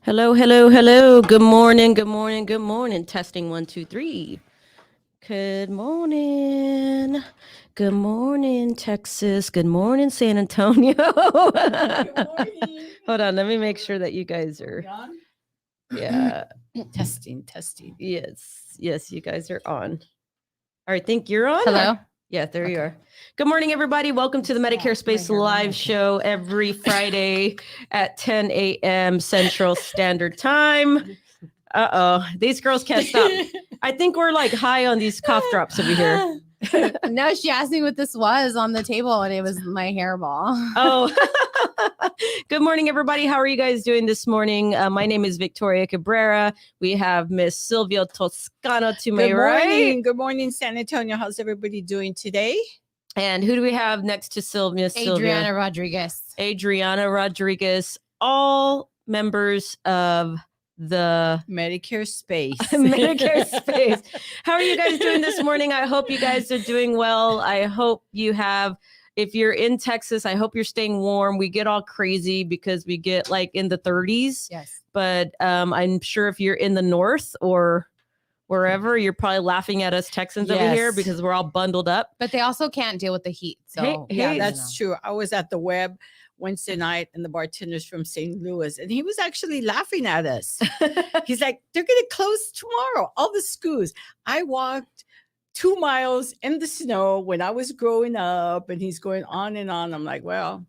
Hello, hello, hello. Good morning, good morning, good morning. Testing one, two, three. Good morning. Good morning, Texas. Good morning, San Antonio. Good morning. Hold on, let me make sure that you guys are. Yeah. Testing. Yes, you guys are on. All right, think you're on? Hello? Yeah, there you are. Good morning, everybody. Welcome to the Medicare Space live show every Friday at 10 a.m. Central Standard Time. These girls can't stop. I think we're like high on these cough drops over here. No, she asked me what this was on the table, and it was my hairball. Oh, good morning, everybody. How are you guys doing this morning? My name is Victoria Cabrera. We have Miss Sylvia Toscano to my Good right. morning. Good morning, San Antonio. How's everybody doing today? And who do we have next to Sylvia? Adriana Rodriguez. Adriana Rodriguez, all members of the Medicare Space. Medicare Space. How are you guys doing this morning? I hope you guys are doing well. I hope you have, if you're in Texas, I hope you're staying warm. We get all crazy because we get like in the 30s. Yes. But I'm sure if you're in the north or wherever, you're probably laughing at us Texans over here because we're all bundled up. But they also can't deal with the heat. So Hey, That's true. I was at the Web Wednesday night and the bartender's from St. Louis, and he was actually laughing at us. He's like, they're going to close tomorrow, all the schools. I walked 2 miles in the snow when I was growing up, and he's going on and on. I'm like, well,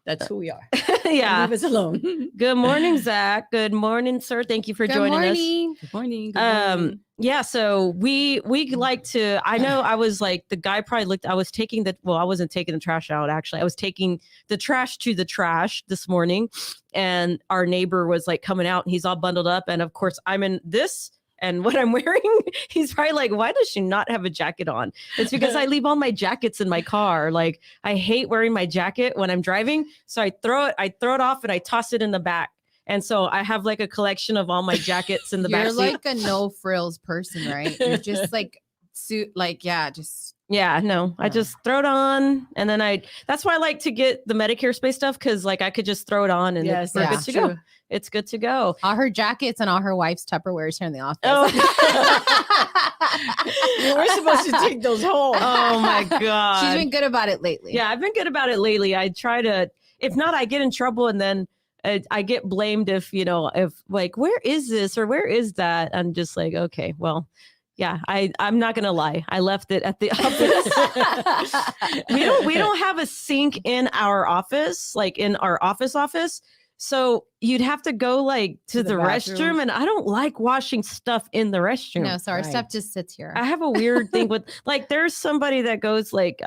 that's who we are. Yeah. Leave us alone. Good morning, Zach. Good morning, sir. Thank you for joining us. Good morning. Good morning. Yeah, so we like to, I know I was like, the guy probably looked, I was taking the, well, I wasn't taking the trash out, actually. I was taking the trash to the trash this morning, and our neighbor was like coming out, and he's all bundled up. And of course, I'm in this, and what I'm wearing, he's probably like, why does she not have a jacket on? It's because I leave all my jackets in my car. Like, I hate wearing my jacket when I'm driving. So I throw it off and I toss it in the back. And so I have like a collection of all my jackets in the back. You're like a no frills person, right? You're just like suit, like, yeah, just. Yeah, no, I just throw it on, and then that's why I like to get the Medicare Space stuff, because like I could just throw it on and Yes, we're good to go. It's good to go. All her jackets and all her wife's Tupperwares here in the office. Oh. We're supposed to take those home. Oh my God. She's been good about it lately. Yeah, I've been good about it lately. I try to, if not, I get in trouble, and then I get blamed if like, where is this or where is that? I'm just like, okay, well, yeah, I'm not gonna lie. I left it at the office. we don't have a sink in our office, like in our office. So you'd have to go like to the restroom, and I don't like washing stuff in the restroom. No, so our stuff just sits here. I have a weird thing with, like, there's somebody that goes like,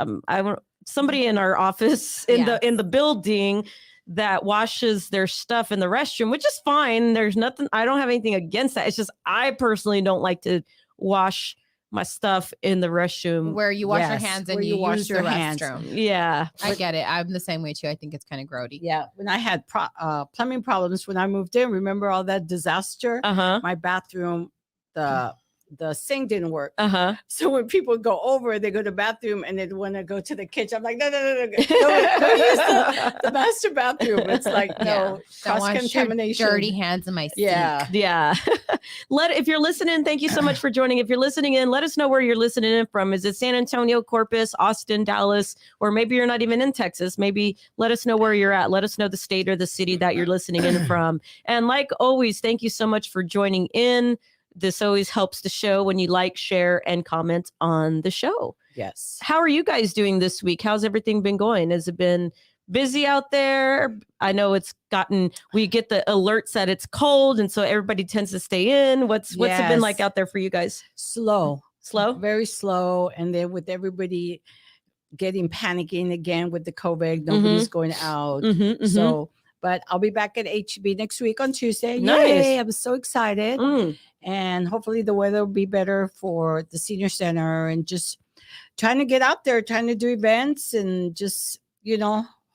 somebody in our office in the building that washes their stuff in the restroom, which is fine. There's nothing, I don't have anything against that. It's just, I personally don't like to wash my stuff in the restroom where you wash your hands and you wash your restroom. Yeah, I get it. I'm the same way too. I think it's kind of grody. Yeah, when I had plumbing problems when I moved in, remember all that disaster? My bathroom, the sink didn't work. So when people go over, they go to the bathroom and they want to go to the kitchen. I'm like, no, go use the master bathroom. It's like, no, cross-contamination. Dirty hands in my sink. Yeah. If you're listening, thank you so much for joining. If you're listening in, let us know where you're listening in from. Is it San Antonio, Corpus, Austin, Dallas, or maybe you're not even in Texas? Maybe let us know where you're at. Let us know the state or the city that you're listening in from. And like always, thank you so much for joining in. This always helps the show when you like, share, and comment on the show. Yes. How are you guys doing this week? How's everything been going? Has it been busy out there? I know we get the alerts that it's cold, and so everybody tends to stay in. What's it been like out there for you guys? Slow, very slow. And then with everybody panicking again with the COVID, nobody's going out. So, but I'll be back at HB next week on Tuesday. Nice. Yay, I'm so excited. And hopefully the weather will be better for the senior center, and just trying to get out there, trying to do events, and just,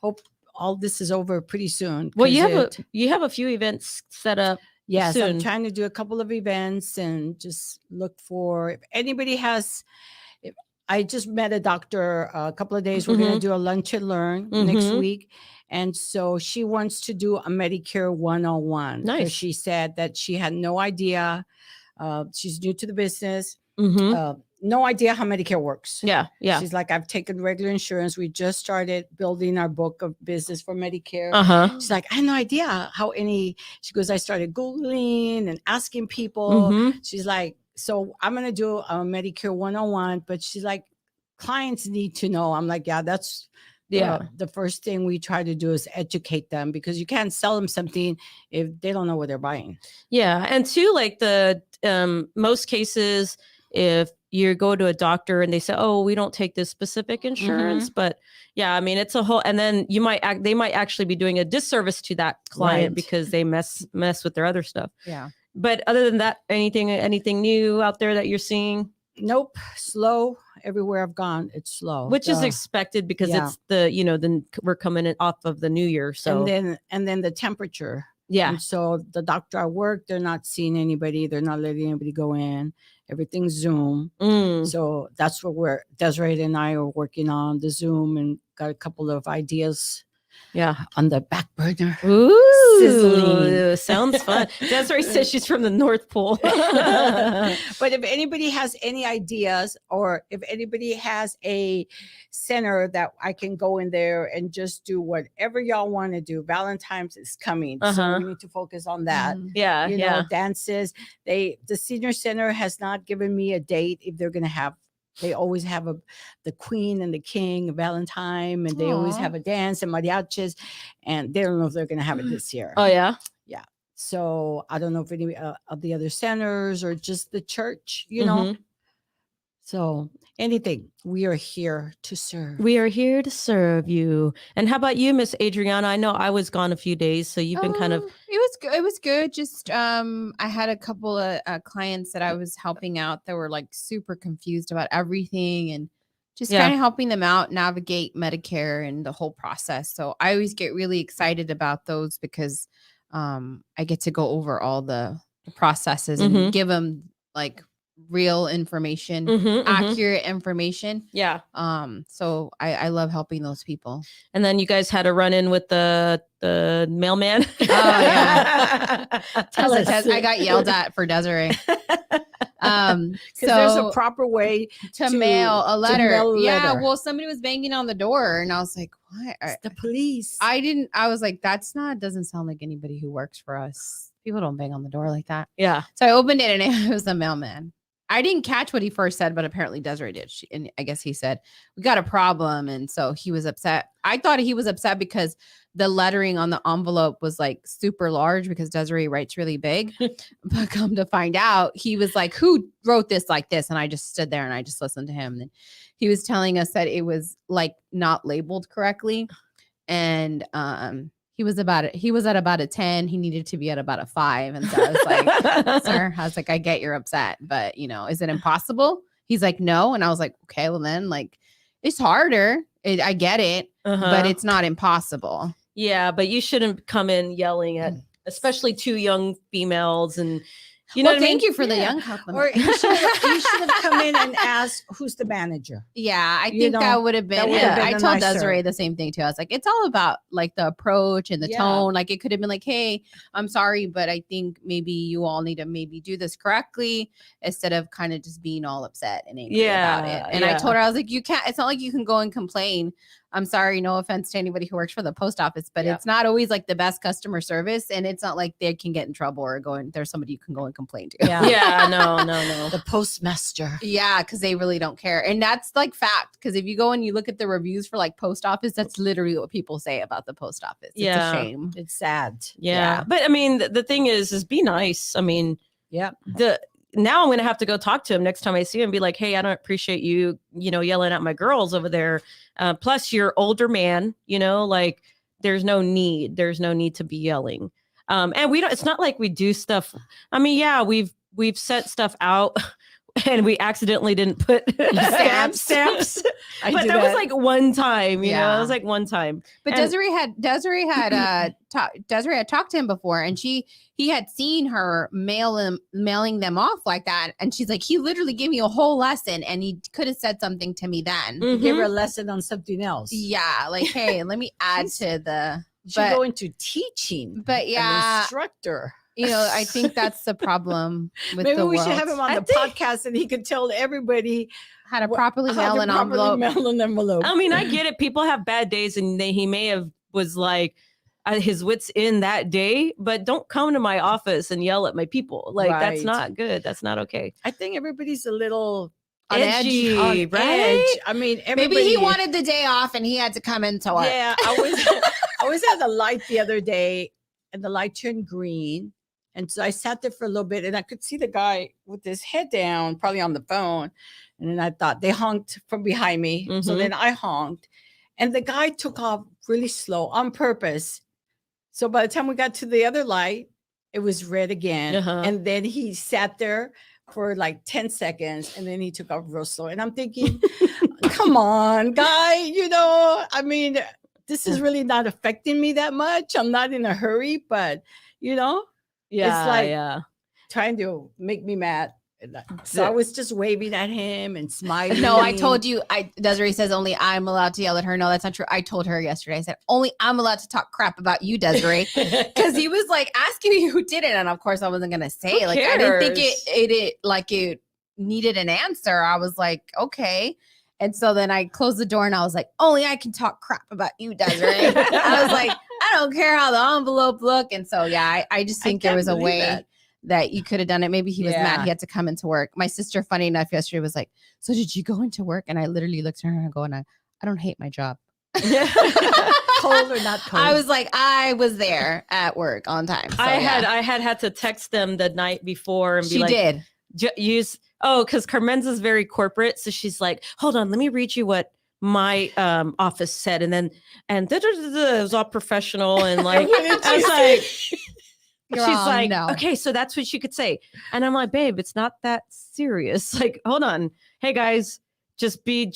hope all this is over pretty soon. Well, you have a few events set up. Yes, soon. I'm trying to do a couple of events and just look for, if anybody has, I just met a doctor a couple of days. We're going to do a lunch and learn next week. And so she wants to do a Medicare 101. Nice. She said that she had no idea. She's new to the business. No idea how Medicare works. Yeah. She's like, I've taken regular insurance. We just started building our book of business for Medicare. She's like, I had no idea how any. She goes, I started Googling and asking people. She's like, so I'm going to do a Medicare 101. But she's like, clients need to know. I'm like, yeah, that's the first thing we try to do is educate them, because you can't sell them something if they don't know what they're buying. Yeah. And two, like the most cases, if you go to a doctor and they say, oh, we don't take this specific insurance, but yeah, I mean, it's a whole, and then they might actually be doing a disservice to that client because they mess with their other stuff. Yeah. But other than that, anything new out there that you're seeing? Nope. Slow. Everywhere I've gone, it's slow. Which is expected because it's we're coming in off of the new year. So and then the temperature. Yeah. And so the doctor I work, they're not seeing anybody. They're not letting anybody go in. Everything's Zoom. So that's what Desiree and I are working on, the Zoom, and got a couple of ideas. Yeah, on the back burner. Ooh, sizzling. Sounds fun. Desiree says she's from the North Pole. But if anybody has any ideas, or if anybody has a center that I can go in there and just do whatever y'all want to do. Valentine's is coming, so we need to focus on that. Yeah, you know, dances. The senior center has not given me a date if they're going to have. They always have the queen and the king, Valentine, and they always have a dance and mariachis, and they don't know if they're going to have it this year. Oh, yeah? Yeah. So I don't know if any of the other centers or just the church, you know. So anything, we are here to serve. We are here to serve you. And how about you, Miss Adriana? I know I was gone a few days, so you've been kind of. It was good. Just I had a couple of clients that I was helping out that were like super confused about everything, and just kind of helping them out navigate Medicare and the whole process. So I always get really excited about those because I get to go over all the processes and give them like real information, accurate information. Yeah. So I love helping those people. And then you guys had a run in with the mailman. Oh yeah. Tell us. I got yelled at for Desiree. So there's a proper way to mail a letter. Yeah. Well, somebody was banging on the door and I was like, what? It's the police. I was like, doesn't sound like anybody who works for us. People don't bang on the door like that. Yeah. So I opened it and it was the mailman. I didn't catch what he first said, but apparently Desiree did. And I guess he said, we got a problem. And so he was upset. I thought he was upset because the lettering on the envelope was like super large because Desiree writes really big. But come to find out, he was like, who wrote this like this? And I just stood there and I just listened to him. And he was telling us that it was like not labeled correctly. And he was at about a 10. He needed to be at about a 5. And so I was like, sir, I was like, I get you're upset, but is it impossible? He's like, no. And I was like, okay, well then like, it's harder. I get it, but it's not impossible. Yeah. But you shouldn't come in yelling at, especially 2 young females and, thank you for the young compliment. Or you should have come in and asked, who's the manager? Yeah, I think that would have been. I told Desiree the same thing too. I was like, it's all about like the approach and the tone. Like it could have been like, hey, I'm sorry, but I think maybe you all need to maybe do this correctly instead of kind of just being all upset and angry about it. And I told her, I was like, you can't. It's not like you can go and complain. I'm sorry, no offense to anybody who works for the post office, but it's not always like the best customer service. And it's not like they can get in trouble or there's somebody you can go and complain to. Yeah, no. The postmaster. Yeah, because they really don't care. And that's like fact. Because if you go and you look at the reviews for like post office, that's literally what people say about the post office. It's a shame. It's sad. Yeah. But I mean, the thing is be nice. I mean, now I'm going to have to go talk to him next time I see him and be like, hey, I don't appreciate you, yelling at my girls over there. Plus you're older man, like there's no need to be yelling. And it's not like we do stuff. I mean, yeah, we've sent stuff out and we accidentally didn't put stamps. But that was like one time, you know, it was like one time. But Desiree had talked to him before, and he had seen her mailing them off like that, and she's like, he literally gave me a whole lesson, and he could have said something to me then. He gave her a lesson on something else. Yeah, like, hey, let me add to the. Should go into teaching. But an instructor. You know, I think that's the problem with Maybe the we world. should have him on the podcast, and he could tell everybody how to properly mail an envelope. I mean, I get it. People have bad days, and he may have was like his wits in that day, but don't come to my office and yell at my people. Like that's not good. That's not okay. I think everybody's a little edgy, right? Edge. I mean, maybe he wanted the day off and he had to come into work. Yeah, I was at the light the other day, and the light turned green. And so I sat there for a little bit, and I could see the guy with his head down, probably on the phone. And then I thought they honked from behind me. So then I honked, and the guy took off really slow on purpose. So by the time we got to the other light, it was red again. And then he sat there for like 10 seconds, and then he took off real slow. And I'm thinking, come on, guy, you know, I mean, this is really not affecting me that much. I'm not in a hurry, but you know. Yeah, it's like trying to make me mad. So I was just waving at him and smiling. No, I told you. Desiree says only I'm allowed to yell at her. No, that's not true. I told her yesterday. I said only I'm allowed to talk crap about you, Desiree, because he was like asking me who did it, and of course I wasn't gonna say. Like I didn't think it needed an answer. I was like, okay. And so then I closed the door and I was like, only I can talk crap about you, Desiree. I was like, I don't care how the envelope look. And so, yeah, I just think there was a way that you could have done it. Maybe he was mad he had to come into work. My sister, funny enough, yesterday was like, so did you go into work? And I literally looked at her and I go, and I don't hate my job. Cold or not cold? I was like, I was there at work on time. So, I had to text them the night before and be like, she did. Because Carmenza's very corporate. So she's like, hold on, let me read you what my office said. And it was all professional. And like, I was like, she's like, no. Okay, so that's what she could say. And I'm like, babe, it's not that serious. Like, hold on. Hey guys, just be,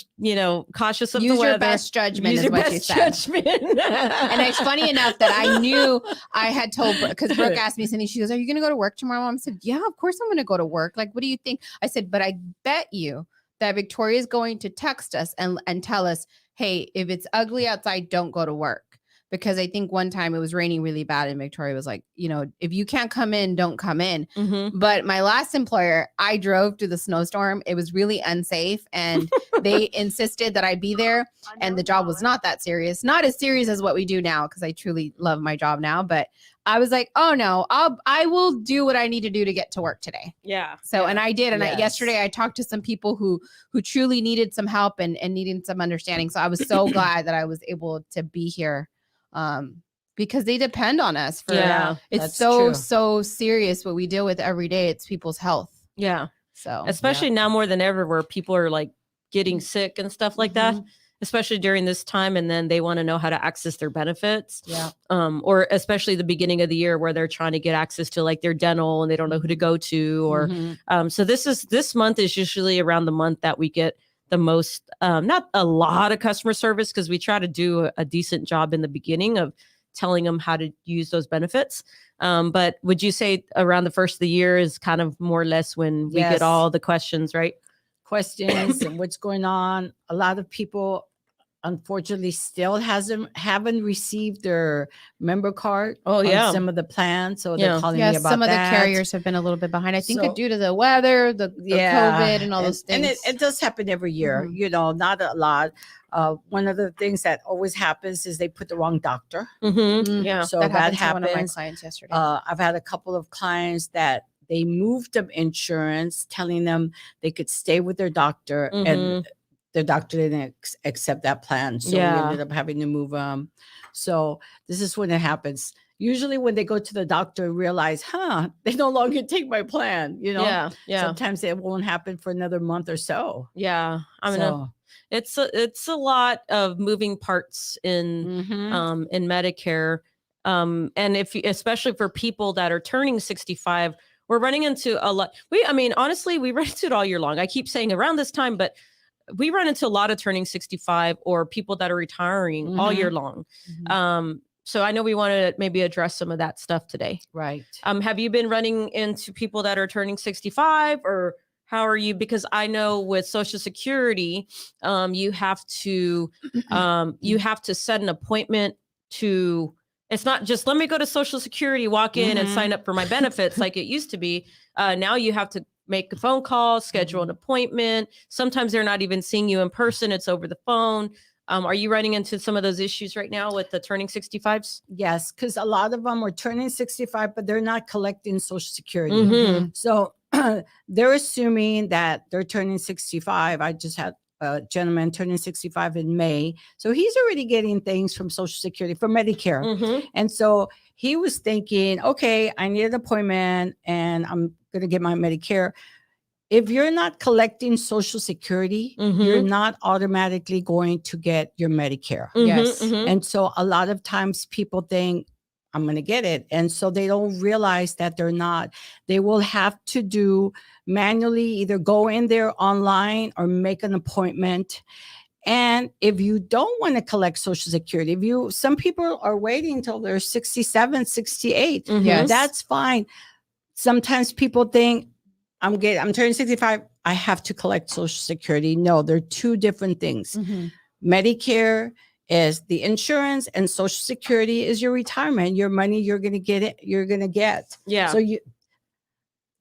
cautious of the weather. Use your best judgment is what she said. And it's funny enough that I knew I had told, because Brooke asked me something. She goes, are you going to go to work tomorrow? Mom said, yeah, of course I'm going to go to work. Like, what do you think? I said, but I bet you that Victoria is going to text us and tell us, hey, if it's ugly outside, don't go to work. Because I think one time it was raining really bad and Victoria was like, if you can't come in, don't come in. But my last employer, I drove through the snowstorm. It was really unsafe. And they insisted that I be there. And the job was not that serious. Not as serious as what we do now, because I truly love my job now. But I was like, oh no, I will do what I need to do to get to work today. Yeah. So, and I did. And yesterday I talked to some people who truly needed some help and needed some understanding. So I was so glad that I was able to be here. Because they depend on us for it's so serious what we deal with every day. It's people's health. Yeah. So especially now more than ever, where people are like getting sick and stuff like that, especially during this time. And then they want to know how to access their benefits. Yeah. Or especially the beginning of the year where they're trying to get access to like their dental and they don't know who to go to, or so this month is usually around the month that we get the most, not a lot of customer service, because we try to do a decent job in the beginning of telling them how to use those benefits. But would you say around the first of the year is kind of more or less when we get all the questions, right? Questions and what's going on. A lot of people, unfortunately, still haven't received their member card. On some of the plans, so they're calling me about some of that. The carriers have been a little bit behind. I think due to the weather, the COVID, and all those things. And it does happen every year. Not a lot. One of the things that always happens is they put the wrong doctor. Yeah, so that happens. To one of my clients yesterday. I've had a couple of clients that they moved them insurance, telling them they could stay with their doctor, and the doctor didn't accept that plan. So we ended up having to move them. So this is when it happens. Usually when they go to the doctor and realize, they no longer take my plan, Yeah. Sometimes it won't happen for another month or so. Yeah. I mean, it's a lot of moving parts in Medicare. And especially for people that are turning 65, we're running into a lot. I mean, honestly, we run into it all year long. I keep saying around this time, but we run into a lot of turning 65 or people that are retiring all year long. So I know we want to maybe address some of that stuff today. Right. Have you been running into people that are turning 65, or how are you? Because I know with Social Security, you have to set an appointment to. It's not just let me go to Social Security, walk in and sign up for my benefits like it used to be. Now you have to make a phone call, schedule an appointment. Sometimes they're not even seeing you in person. It's over the phone. Are you running into some of those issues right now with the turning 65s? Yes, because a lot of them are turning 65, but they're not collecting Social Security. So they're assuming that they're turning 65. I just had a gentleman turning 65 in May. So he's already getting things from Social Security, from Medicare. And so he was thinking, okay, I need an appointment and I'm going to get my Medicare. If you're not collecting Social Security, you're not automatically going to get your Medicare. Yes. And so a lot of times people think, I'm going to get it. And so they don't realize that they're not. They will have to do manually, either go in there online or make an appointment. And if you don't want to collect Social Security, some people are waiting until they're 67, 68. Yes. That's fine. Sometimes people think, I'm turning 65. I have to collect Social Security. No, they're two different things. Medicare is the insurance, and Social Security is your retirement, your money you're going to get. Yeah. So you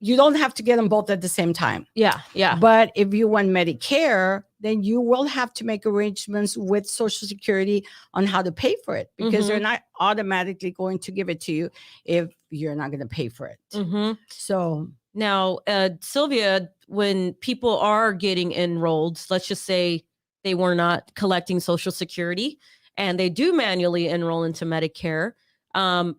don't have to get them both at the same time. Yeah. But if you want Medicare, then you will have to make arrangements with Social Security on how to pay for it, because they're not automatically going to give it to you if you're not going to pay for it. So now, Sylvia, when people are getting enrolled, let's just say they were not collecting Social Security and they do manually enroll into Medicare,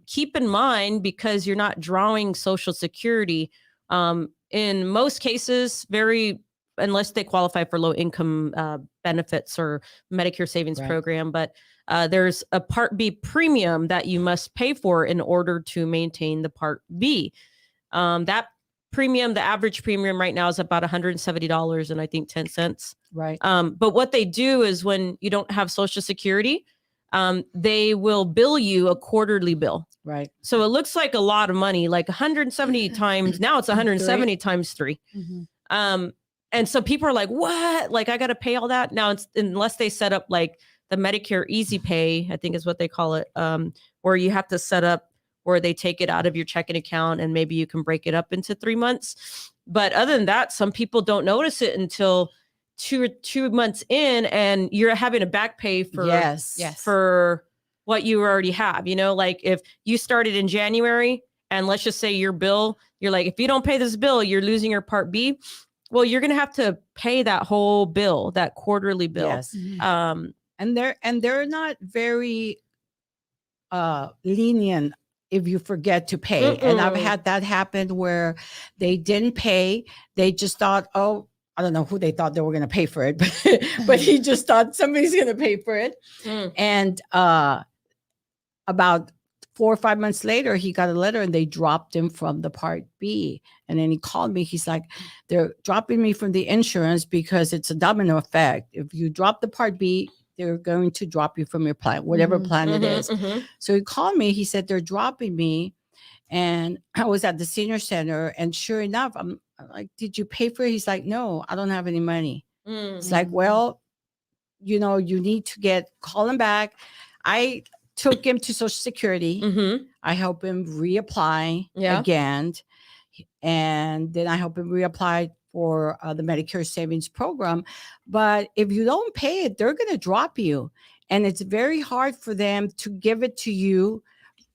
keep in mind, because you're not drawing Social Security, in most cases, unless they qualify for low income benefits or Medicare savings program, but there's a Part B premium that you must pay for in order to maintain the Part B. That premium, the average premium right now is about $170 and I think 10 cents. Right. But what they do is when you don't have Social Security, they will bill you a quarterly bill. Right. So it looks like a lot of money, like 170 times. Now it's 170 times 3. And so people are like, what? Like, I got to pay all that? Now, unless they set up like the Medicare Easy Pay, I think is what they call it, where you have to set up where they take it out of your checking account and maybe you can break it up into 3 months. But other than that, some people don't notice it until 2 months in, and you're having a back pay for for what you already have. Like if you started in January and let's just say your bill, you're like, if you don't pay this bill, you're losing your Part B. Well, you're going to have to pay that whole bill, that quarterly bill. Yes. And they're not very lenient if you forget to pay. And I've had that happen where they didn't pay. They just thought, oh, I don't know who they thought they were going to pay for it, but he just thought somebody's going to pay for it. And about 4 or 5 months later, he got a letter and they dropped him from the Part B. And then he called me. He's like, they're dropping me from the insurance because it's a domino effect. If you drop the Part B, they're going to drop you from your plan, whatever plan it is. So he called me. He said, they're dropping me. And I was at the senior center. And sure enough, I'm like, did you pay for it? He's like, no, I don't have any money. It's like, well, you need to call him back. I took him to Social Security. I helped him reapply again. And then I helped him reapply for the Medicare Savings Program. But if you don't pay it, they're going to drop you. And it's very hard for them to give it to you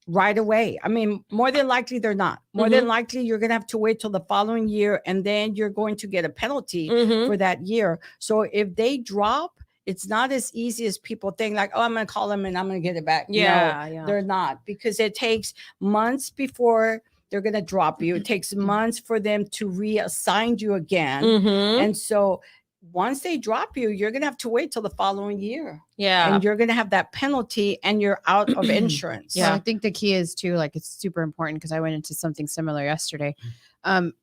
right away. I mean, more than likely, they're not. More than likely, you're going to have to wait till the following year, and then you're going to get a penalty for that year. So if they drop, it's not as easy as people think, like, oh, I'm going to call them and I'm going to get it back. No, they're not, because it takes months before they're going to drop you. It takes months for them to reassign you again. And so once they drop you, you're going to have to wait till the following year. Yeah. And you're going to have that penalty and you're out of insurance. Yeah. I think the key is too, like, it's super important because I went into something similar yesterday.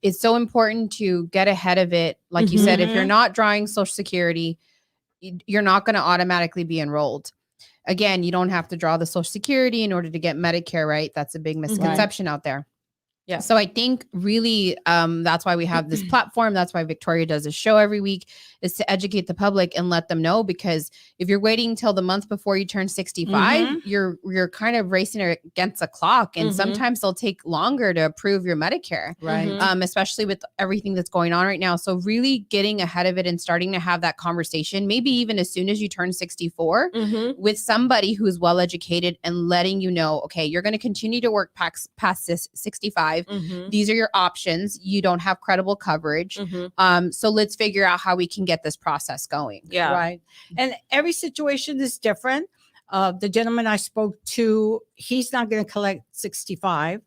It's so important to get ahead of it. Like you said, if you're not drawing Social Security, you're not going to automatically be enrolled. Again, you don't have to draw the Social Security in order to get Medicare, right? That's a big misconception out there. Yeah. So I think really that's why we have this platform. That's why Victoria does a show every week, is to educate the public and let them know, because if you're waiting till the month before you turn 65, you're kind of racing against the clock. And sometimes they'll take longer to approve your Medicare, Right. Especially with everything that's going on right now. So really getting ahead of it and starting to have that conversation, maybe even as soon as you turn 64 with somebody who's well educated and letting you know, okay, you're going to continue to work past this 65. These are your options. You don't have credible coverage. So let's figure out how we can get this process going. Yeah. Right. And every situation is different. The gentleman I spoke to, he's not going to collect 65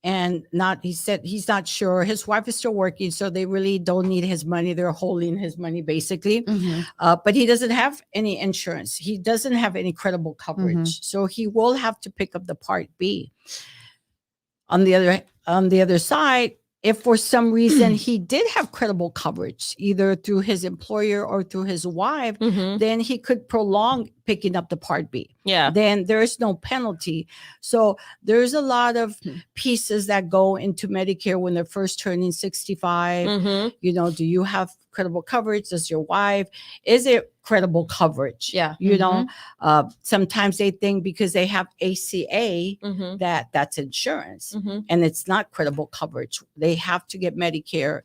and he said he's not sure. His wife is still working, so they really don't need his money. They're holding his money basically. But he doesn't have any insurance. He doesn't have any credible coverage. So he will have to pick up the Part B. On the other side, if for some reason he did have credible coverage, either through his employer or through his wife, then he could prolong picking up the Part B. Yeah. Then there is no penalty. So there's a lot of pieces that go into Medicare when they're first turning 65. You know, do you have credible coverage? Does your wife? Is it credible coverage? Yeah. You know, sometimes they think because they have ACA that's insurance, and it's not credible coverage. They have to get Medicare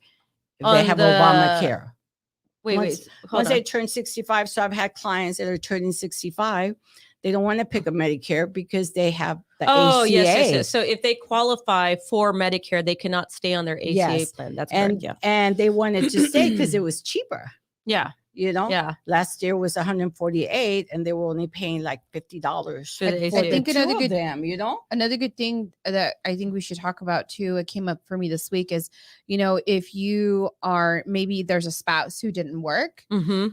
if they have Obamacare. Once they turn 65, so I've had clients that are turning 65. They don't want to pick up Medicare because they have the ACA. Yes. So if they qualify for Medicare, they cannot stay on their ACA plan. That's correct. Yeah. And they wanted to stay because it was cheaper. Yeah. You know, last year was 148 and they were only paying like $50 for the ACA. I think another good them, you know, another good thing that I think we should talk about too, it came up for me this week, is, you know, if you are, maybe there's a spouse who didn't work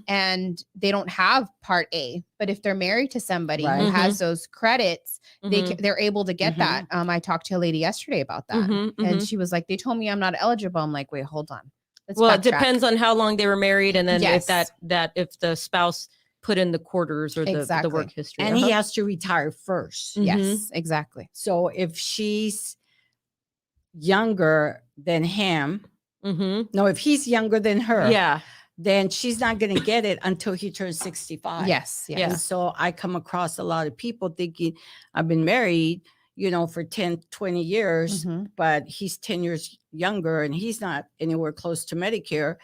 and they don't have Part A, but if they're married to somebody who has those credits, they're able to get that. I talked to a lady yesterday about that, and she was like, they told me I'm not eligible. I'm like, wait, hold on. Well, it depends on how long they were married, and then if if the spouse put in the quarters or the work history, and he has to retire first. Yes, exactly. So if she's younger than him, no, if he's younger than her, then she's not going to get it until he turns 65. Yes. And so I come across a lot of people thinking, I've been married, you know, for 10, 20 years, but he's 10 years younger and he's not anywhere close to Medicare.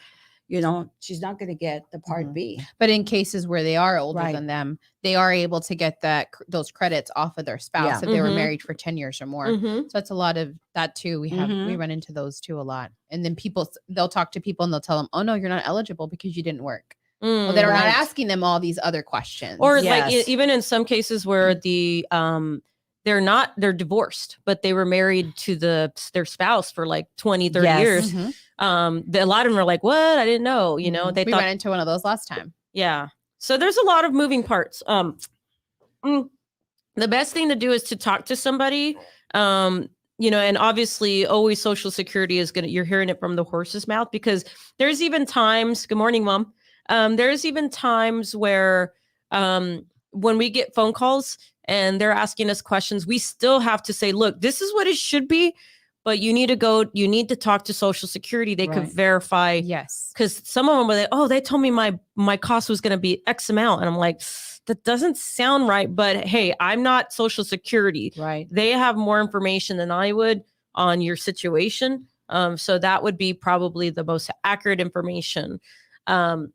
You know, she's not going to get the Part B. But in cases where they are older than them, they are able to get those credits off of their spouse if they were married for 10 years or more. So it's a lot of that too. We run into those too a lot. And then they'll talk to people and they'll tell them, oh no, you're not eligible because you didn't work. Well, they're not asking them all these other questions. Or like even in some cases where they're divorced, but they were married to their spouse for like 20, 30 years. A lot of them are like, what? I didn't know, you know, we ran into one of those last time. Yeah. So there's a lot of moving parts. The best thing to do is to talk to somebody, you know, and obviously always Social Security you're hearing it from the horse's mouth, because there's even times, good morning, Mom. There's even times where when we get phone calls and they're asking us questions, we still have to say, look, this is what it should be, but you need to talk to Social Security. They could verify. Yes. Because some of them were like, oh, they told me my cost was going to be X amount. And I'm like, that doesn't sound right. But hey, I'm not Social Security. Right. They have more information than I would on your situation. So that would be probably the most accurate information. But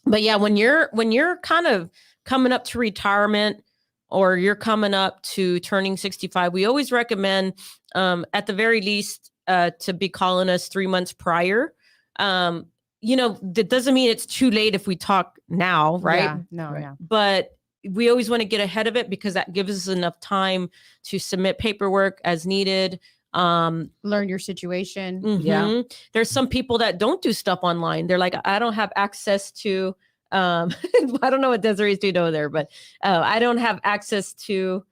yeah, when you're kind of coming up to retirement, or you're coming up to turning 65, we always recommend, at the very least, to be calling us 3 months prior. You know, that doesn't mean it's too late if we talk now, right? Yeah, no, yeah. But we always want to get ahead of it because that gives us enough time to submit paperwork as needed. Learn your situation. Yeah. There's some people that don't do stuff online. They're like, I don't have access to, I don't know what Desiree's doing over there, but I don't have access to,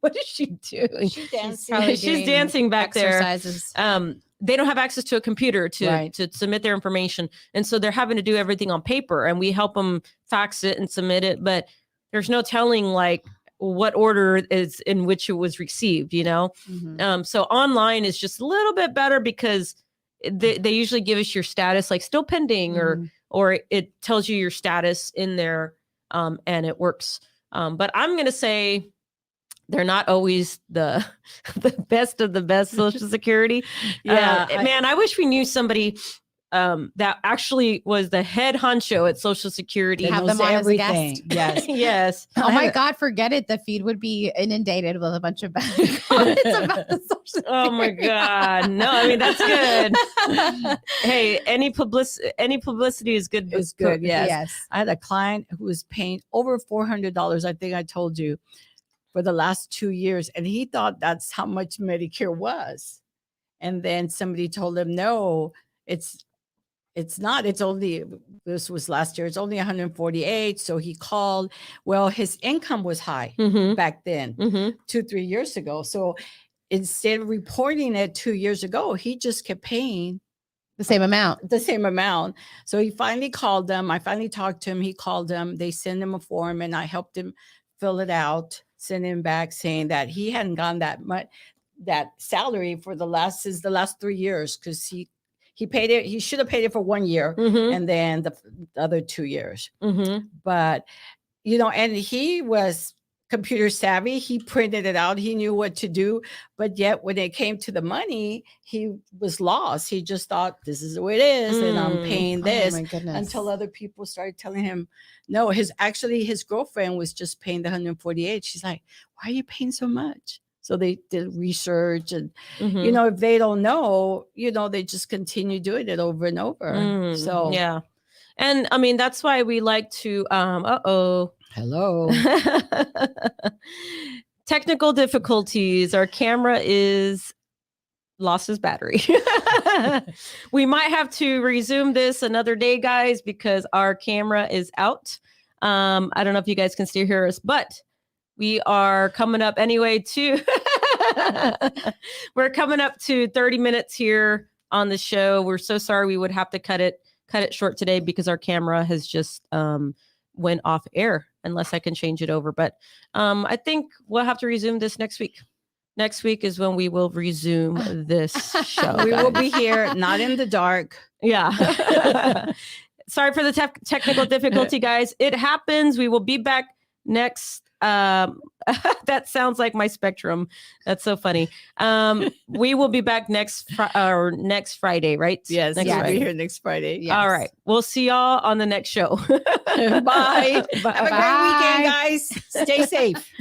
what is she doing? She's dancing. probably She's doing dancing back exercises. there. They don't have access to a computer to submit their information. And so they're having to do everything on paper, and we help them fax it and submit it. But there's no telling like what order is in which it was received, you know? So online is just a little bit better because they usually give us your status, like still pending, or it tells you your status in there, and it works. But I'm going to say they're not always the best of the best Social Security. Man, I wish we knew somebody that actually was the head honcho at Social Security. Have them on everything. as a guest. Yes. Yes. Oh my God, forget it. The feed would be inundated with a bunch of bad comments about the Social Oh my Security. God. No, I mean, that's good. Hey, any publicity is good. It's good. Yes. Yes. I had a client who was paying over $400. I think I told you, for the last 2 years. And he thought that's how much Medicare was. And then somebody told him, no, it's not. It's only, this was last year, it's only 148. So he called. Well, his income was high back then, 2-3 years ago. So instead of reporting it 2 years ago, he just kept paying The same amount. So he finally called them. I finally talked to him. He called them. They sent him a form and I helped him fill it out, send him back saying that he hadn't gotten that much, that salary for the last 3 years, because he paid it. He should have paid it for 1 year and then the other 2 years. But, you know, and he was computer savvy. He printed it out. He knew what to do. But yet when it came to the money, he was lost. He just thought, this is the way it is. And I'm paying this, Oh my goodness. until other people started telling him, no, his girlfriend was just paying the 148. She's like, why are you paying so much? So they did research and, you know, if they don't know, you know, they just continue doing it over and over. So, yeah. And I mean, that's why we like to, hello. Technical difficulties. Our camera lost his battery. We might have to resume this another day, guys, because our camera is out. I don't know if you guys can still hear us, but we are coming up anyway to we're coming up to 30 minutes here on the show. We're so sorry we would have to cut it short today because our camera has just went off air, unless I can change it over. But I think we'll have to resume this next week. Next week is when we will resume this show. We will be here, not in the dark. Yeah. Sorry for the technical difficulty, guys. It happens. We will be back next. That sounds like my spectrum. That's so funny. We will be back next Friday, right? Yes, next we'll Friday. be here next Friday. Yes. All right. We'll see y'all on the next show. Bye. Have a great weekend, guys. Stay safe.